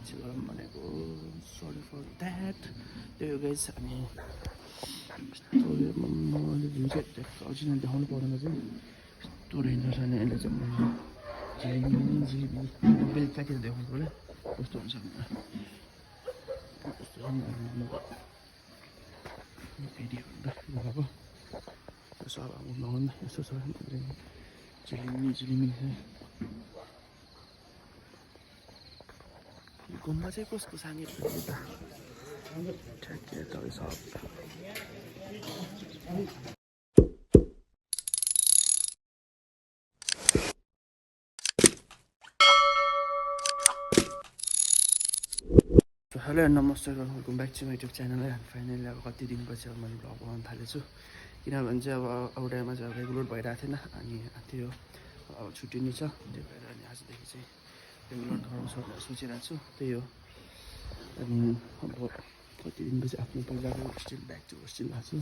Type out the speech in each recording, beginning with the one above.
cancel गरौँ भनेको sorry for that त्यो गाइस अनि मैले जुन चाहिँ अरिजिनल देखाउनु पर्दैन चाहिँ यस्तो रेन्जर छ नि यसले चाहिँ मैले बेलुकातिर देखाउनु पऱ्यो कस्तो हुन्छ भनेर भिडियोहरू यसो अब नहुन्न यसो छ झिलिमी गुम्बा चाहिँ कसको सानो ठ्याक्कै तपाईँ सब हेलो नमस्ते welcome back to my YouTube channel है फाइनली अब कति दिनपछि अब मैले भ्लग बनाउनु थालेछु किनभने चाहिँ अब आउटामा चाहिँ अब रेगुलर भइरहेको थिएन अनि त्यो अब छुट्टी नै छ त्यही भएर अनि आजदेखि चाहिँ रेगुलर गराउँछु भनेर सोचिरहेको छु त्यही हो अनि अब कति दिनपछि आफ्नो पहिलाको होस्टेल ब्याक टु होस्टेल भएको छु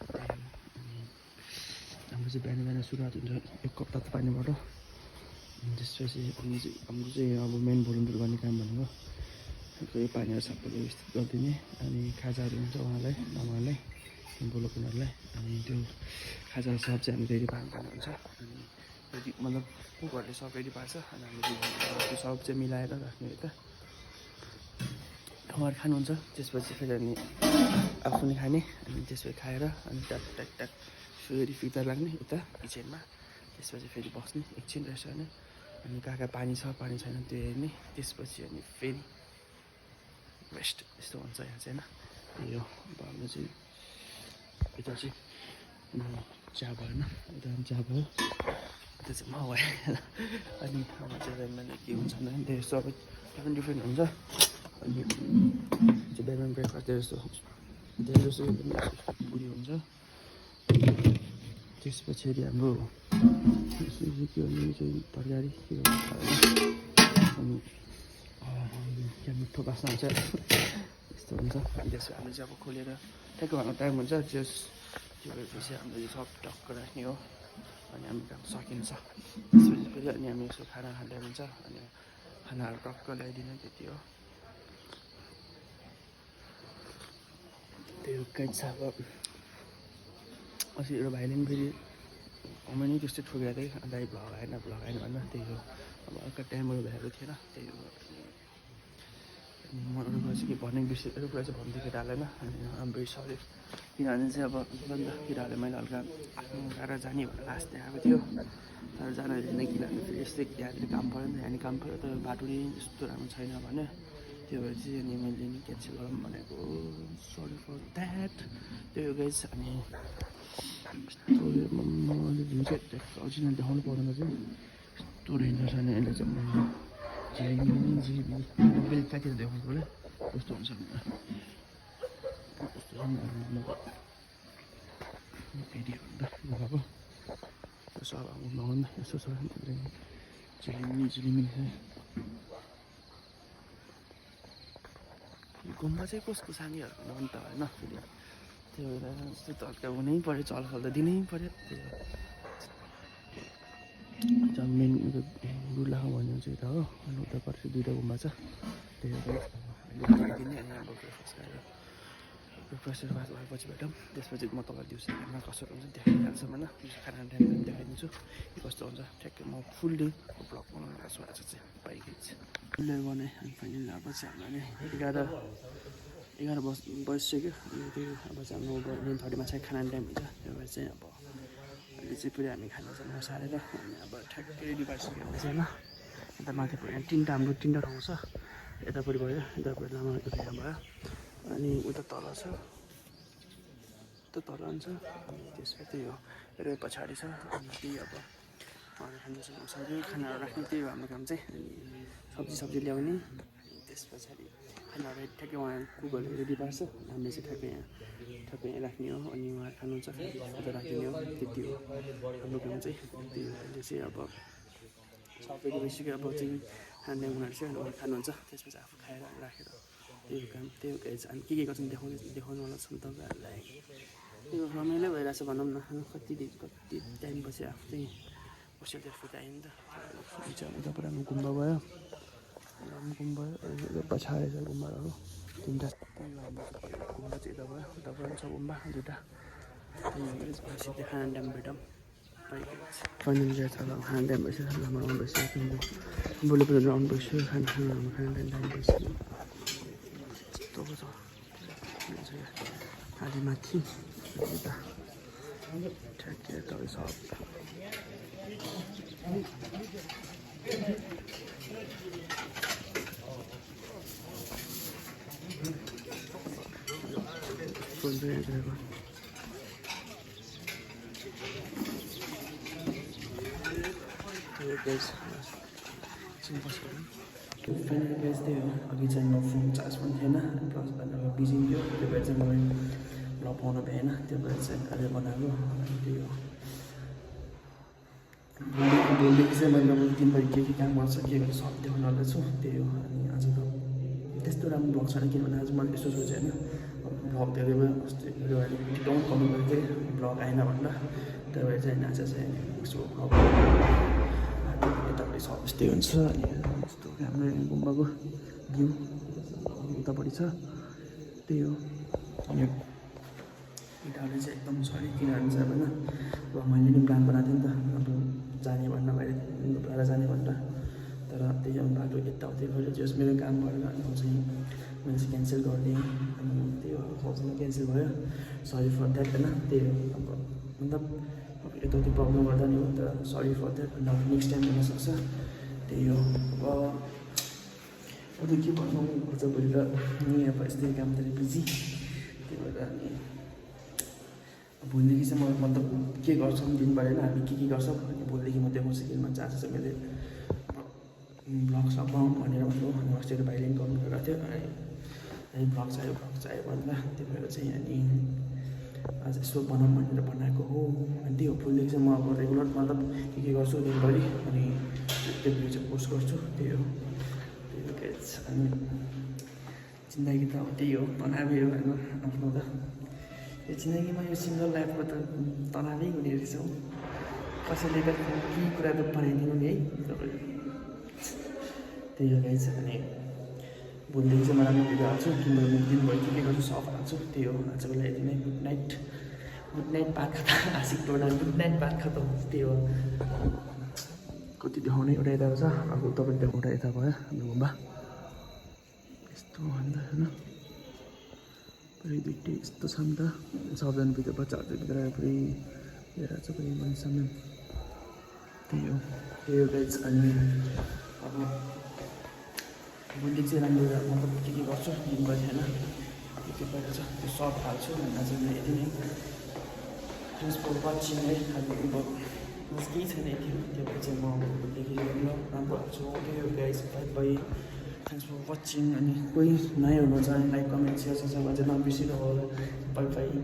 त्यही हो अनि हाम्रो चाहिँ बिहान सुरुवात हुन्छ एक कप तातो पानीबाट त्यसपछि हाम्रो चाहिँ अब मेन भोलिन्टियर गर्ने काम भनेको यो पानीहरू सबै व्यवस्थित गरिदिने अनि खाजाहरू हुन्छ उहाँलाई बोलो उनीहरूलाई अनि त्यो खाजा सब चाहिँ हामी रेडी पार्नुपर्ने हुन्छ अनि रेडी मतलब कुकहरूले सब रेडी पार्छ अनि हामीले त्यो सब चाहिँ मिलाएर राख्ने यता उहाँहरू खानुहुन्छ त्यसपछि फेरि अनि आफू नि खाने अनि त्यसपछि खाएर अनि ट्याक फेरि फिर्ता लाग्ने उता किचनमा त्यसपछि फेरि बस्ने एकछिन रेस्ट गर्ने अनि कहाँ पानी छ पानी छैन त्यो हेर्ने त्यसपछि अनि फेरि वेस्ट यस्तो हुन्छ यहाँ चाहिँ होइन त्यही हो अब हाम्रो चाहिँ यता चाहिँ चिया भएन यता पनि चिया भयो यता चाहिँ म भएन अनि हाम्रो चाहिँ बिहान के हुन्छ भने धेरै सबै डिफ्रेन्ट हुन्छ अनि चाहिँ बिहान ब्रेकफास्ट धेरै जस्तो पुरी हुन्छ त्यसपछि हाम्रो के भन्ने चाहिँ तरकारी के अनि त्यहाँ मिठो बास्ना हुन्छ यस्तो हुन्छ अनि त्यसपछि हामीले चाहिँ अब खोलेर ठ्याक्कै भन्नु टाइम हुन्छ त्यो भएपछि हामीले सब टक्क राख्ने हो अनि हाम्रो काम सकिन्छ त्यसपछि फेरि अनि हामी यसो खाना खाँदै हुन्छ अनि खानाहरू टक्क ल्याइदिने त्यति हो त्यो काहीँ छ अब अस्ति एउटा भाइले पनि फेरि कमेन्ट नै त्यस्तै ठोकेको थिएँ अन्त भ्लग आएन भन्दा त्यही हो अब अर्को टाइमहरू भ्याएको थिएन त्यही हो अनि म अरू कुरा चाहिँ के भन्ने बिर्सेँ अरू कुरा चाहिँ भन्दै केटाहरूलाई अनि हाम्रो सरी किनभने चाहिँ अब केटाहरूले मैले हल्का आफ्नो गाह्रो जाने भनेर लास्ट देखाएको थियो तर जान दिँदैन किनभने फेरि यस्तै यहाँनिर काम पऱ्यो नि त यहाँनिर काम पऱ्यो तर बाटो नै यस्तो राम्रो छैन भने त्यो भएर चाहिँ अनि मैले नि क्यान्सल गरौँ भनेको सरी फर द्याट त्यो गाइस अनि मैले जुन चाहिँ अरिजिनल देखाउनु पर्दैन चाहिँ यस्तो रेन्जर छ नि यसले चाहिँ मैले बेलुकातिर देखाउनु पऱ्यो कस्तो हुन्छ भनेर भिडियोहरू यसो अब नहुन्न यसो छ झिलिमी गुम्बा चाहिँ कसको सानीहरूको नहुन् त होइन फेरि त्यो भएर यस्तो तर्का हुनै पऱ्यो चलखल त दिनै पऱ्यो त्यही मेन बुढलाखा भन्ने चाहिँ यता हो अनि उता पर्छ दुइटा गुम्बा छ त्यही भएर दिने अनि अब ब्रेकफास्टहरू भएपछि भेटौँ त्यसपछि म तपाईँलाई दिउँसो खाना कसरी हुन्छ देखाइहाल्छ होइन खाना टाइम देखाइदिन्छु के कस्तो हुन्छ ठ्याक्कै म फुल डे ब्लग बनाउनु लाग्छु आज चाहिँ बाइक फुल डे बनाएँ अनि फाइनली अब चाहिँ हामीलाई 11 बजिसक्यो अनि त्यो अब चाहिँ हाम्रो 9:30मा चाहिँ खाना टाइम हुन्छ त्यो भएर चाहिँ अब अहिले चाहिँ पुरै हामी खाना चाहिँ नसारेर अनि अब ठ्याक्कै रेडी भइसक्यो भने चाहिँ होइन यता माथिपट्टि यहाँ हाम्रो तिनवटा ठाउँ छ यतापट्टि भयो यतापट्टि लामा यहाँ भयो अनि उता तल छ उता तल हुन्छ अनि त्यसमा त्यही हो र पछाडि छ अनि त्यही अब खानाहरू खानाहरू राख्ने त्यही हो हाम्रो काम चाहिँ अनि सब्जी ल्याउने त्यस पछाडि खानाहरू ठ्याक्कै उहाँ कुकरले रेडी पार्छ हामीले चाहिँ ठ्याक्कै यहाँ राख्ने हो अनि उहाँ खानुहुन्छ उता राखिदिने हो त्यति हो हाम्रो काम चाहिँ त्यही हो अहिले चाहिँ अब सबै भइसक्यो अब चाहिँ खाने उनीहरू चाहिँ उनीहरू खानुहुन्छ त्यसपछि आफू खाएर राखेर त्यही हो काम त्यही हो अनि के गर्छन् देखाउनु होला छ तपाईँहरूलाई त्यो रमाइलो भइरहेछ भनौँ न कति टाइमपछि आफू चाहिँ होस्टेलतिर फुर्ता आयो नि त उताबाट हाम्रो गुम्बा भयो गुम्बा पछाडि छ गुम्बाहरू तिनवटा गुम्बा चाहिँ यता भयो उता पनि छ गुम्बा दुइटा पछि खाना ड्याम भेटौँ फाइनली चाहिँ छ खाना ड्याम भइसक्यो हाम्रो आउनु भइसक्यो भोलि पनि आउनु भइसक्यो खाना ड्याम भइसक्यो यस्तो छ आधी माथि यता ठ्याक्कै तपाईँ सब फाइनली गाइस त्यही हो अघि चाहिँ म फोन चार्ज पनि थिएन प्लस अब बिजी थियो त्यो भएर चाहिँ मलाई भ्लग पाउनु भएन त्यो भएर चाहिँ अहिले बनाएको त्यही हो भोलिदेखि चाहिँ मैले अब दिनभरि के काम गर्छ के गर्छ सब देखाउनु आउँदैछु त्यही हो अनि आज त त्यस्तो राम्रो भ्लग छैन किनभने आज मैले त्यस्तो सोचेँ होइन भ्लग धेरै भयो अस्ति डोन्ट कमेन्ट गरेको थिएँ भ्लग आएन भनेर त्यही भएर चाहिँ आज चाहिँ यसो भ्लग यतापट्टि सब यस्तै हुन्छ अनि यस्तो हाम्रो गुम्बाको भ्यू उतापट्टि छ त्यही हो अनि केटाहरूले चाहिँ एकदम सरी किनभने चाहिँ होइन अब मैले नि प्लान बनाएको थिएँ नि त अब जाने भनेर बाहिर जाने भनेर तर त्यही अब बाटो यताउति गऱ्यो जस मेरो काम भएर अनि म चाहिँ मैले चाहिँ क्यान्सल गरिदिएँ अनि त्यही हो सबैसँग क्यान्सल भयो सरी फर द्याट होइन त्यही हो अब मतलब यताउति प्रब्लम गर्दा नि हो तर सरी फर द्याट अन्त अब नेक्स्ट टाइम हुनसक्छ त्यही हो अब के भन्नु भोलि त नि अब यस्तै कामतिर बिजी त्यही भएर अनि भोलिदेखि चाहिँ म मतलब के गर्छौँ दिनभरि होइन हामी के गर्छौँ अनि भोलिदेखि म देखाउँछु कि म आज चाहिँ मैले भ्लग सघाउँ भनेर भन्नु अनि अस्ति भाइले पनि गर्नु गएको थियो अनि भ्लग चाहियो भनेर त्यही भएर चाहिँ अनि आज यसो बनाऊँ भनेर बनाएको हो अनि त्यही हो भोलिदेखि चाहिँ म अब रेगुलर मतलब के गर्छु दिनभरि अनि त्यो भिडियो चाहिँ पोस्ट गर्छु त्यही हो अनि जिन्दगी त अब त्यही हो तनावै हो होइन आफ्नो त यो जिन्दगीमा यो सिङ्गल लाइफमा त तनावै हुने रहेछ हौ कसैले त केही कुरा त बनाइदिनु नि है तपाईँले त्यही हो गाइस अनि भोलिदेखि चाहिँ म राम्रो भिडियो हाल्छु किनभने म दिनभरि के गर्छु सब हाल्छु त्यही हो आजको लागि यति नै गुड नाइट बात खतम आशिक टोडा गुड नाइट बात खतम त्यही हो कति देखाउने एउटा यता छ अब तपाईँ देखाउँदा यता भयो हाम्रो गुम्बा यस्तो भन्दा होइन पुरै दुइटै यस्तो छ नि त सबजनाभित्र बच्चाहरूभित्र पुरै हेर छ पुरै मान्छेसम्म त्यही हो गाइस अनि अब भोलि चाहिँ राम्रो मतलब के गर्छु दिनभरि होइन के भएर छ त्यो सब हाल्छु आज यति नै थ्याङ्क्स फर वाचिङ है अब केही छैन यति हो त्यो भएर चाहिँ म भोलिदेखि राम्रो हाल्छु त्यही हो guys bye bye thanks for watching अनि कोही नयाँ हुनुहुन्छ भने लाइक कमेन्ट सेयर सब्सक्राइब अझै नबिर्सिनु होला बाई बाई